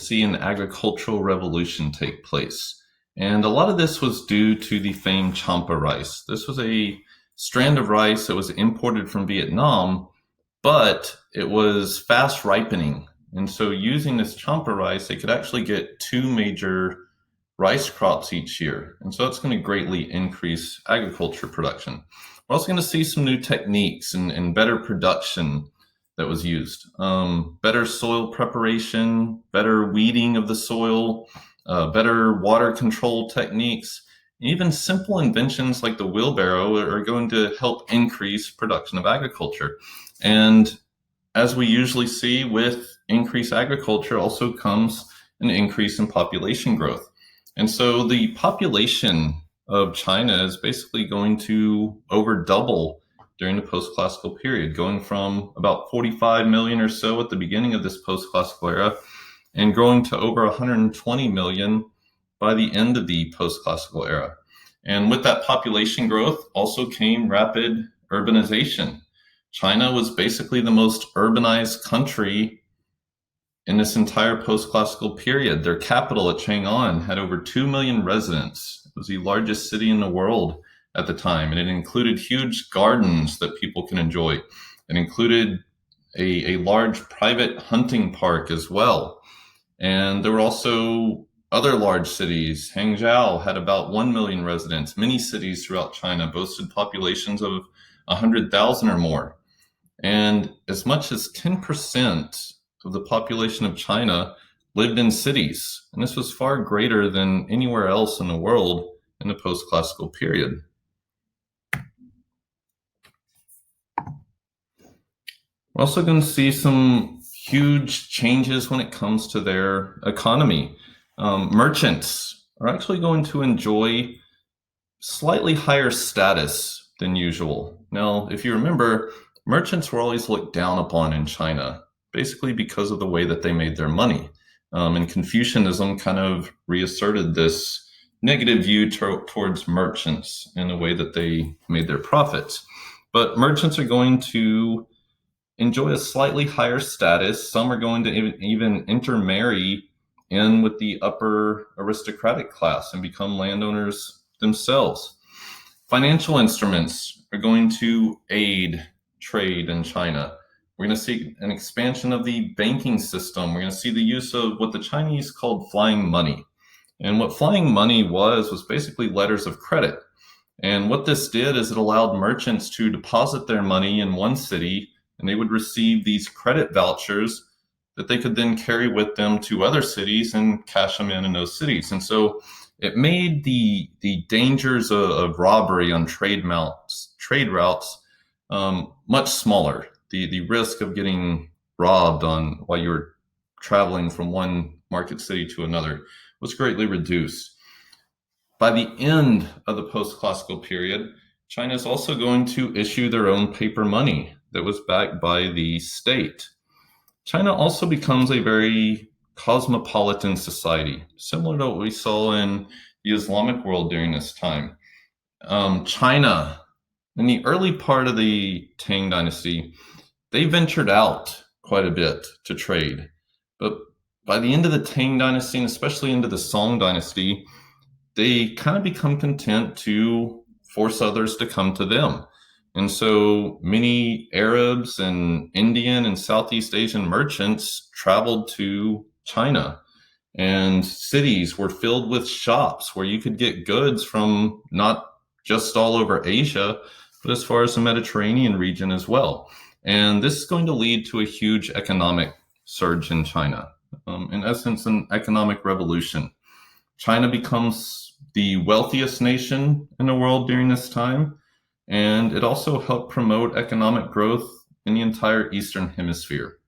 see an agricultural revolution take place. And a lot of this was due to the famed champa rice. This was a strand of rice that was imported from Vietnam, but it was fast ripening. And so using this champa rice, they could actually get two major rice crops each year. And so that's going to greatly increase agriculture production. We're also going to see some new techniques and better production that was used. Better soil preparation, better weeding of the soil, better water control techniques, and even simple inventions like the wheelbarrow are going to help increase production of agriculture. And as we usually see with increased agriculture also comes an increase in population growth. And so the population of China is basically going to over double during the post-classical period, going from about 45 million or so at the beginning of this post-classical era and growing to over 120 million by the end of the post-classical era. And with that population growth also came rapid urbanization. China was basically the most urbanized country in this entire post-classical period. Their capital at Chang'an had over 2 million residents. It was the largest city in the world at the time, and it included huge gardens that people can enjoy. It included a large private hunting park as well. And there were also other large cities. Hangzhou had about 1 million residents. Many cities throughout China boasted populations of 100,000 or more. And as much as 10% of the population of China lived in cities. And this was far greater than anywhere else in the world in the post-classical period. We're also going to see some huge changes when it comes to their economy. Merchants are actually going to enjoy slightly higher status than usual. Now, if you remember, merchants were always looked down upon in China, basically because of the way that they made their money. And Confucianism kind of reasserted this negative view towards merchants in the way that they made their profits. But merchants are going to enjoy a slightly higher status. Some are going to even intermarry in with the upper aristocratic class and become landowners themselves. Financial instruments are going to aid trade in China. We're going to see an expansion of the banking system. We're going to see the use of what the Chinese called flying money. And what flying money was basically letters of credit. And what this did is it allowed merchants to deposit their money in one city, and they would receive these credit vouchers that they could then carry with them to other cities and cash them in those cities. And so it made the dangers of robbery on trade routes much smaller. The risk of getting robbed while you were traveling from one market city to another was greatly reduced. By the end of the post-classical period, China is also going to issue their own paper money that was backed by the state. China also becomes a very cosmopolitan society, similar to what we saw in the Islamic world during this time. China, in the early part of the Tang Dynasty, they ventured out quite a bit to trade. But by the end of the Tang Dynasty, and especially into the Song Dynasty, they kind of become content to force others to come to them. And so many Arabs and Indian and Southeast Asian merchants traveled to China, and cities were filled with shops where you could get goods from not just all over Asia, but as far as the Mediterranean region as well. And this is going to lead to a huge economic surge in China. In essence, an economic revolution. China becomes the wealthiest nation in the world during this time, and it also helped promote economic growth in the entire Eastern Hemisphere.